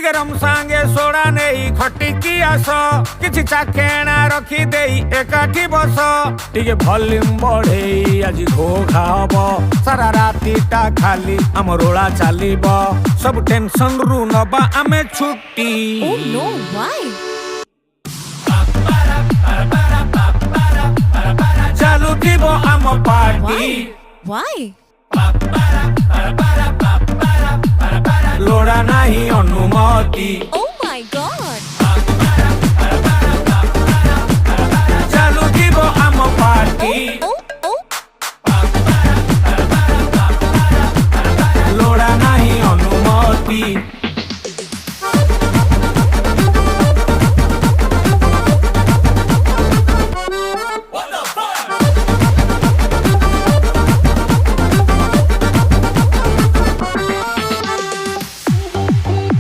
टिके रम सांगे सोडा नहीं खटिकी आस किछि चाखेणा रखी देई एकाठी बस टिके भल्यूम बढ़ेई आज घोघा हब सारा रातीटा खाली आम रोला चलीब सब टेंशन रु नबा आमे छुट्टी। Oh no, why? चालू थीबो आम पार्टी Why? लोड़ा नहीं अनुमति। Oh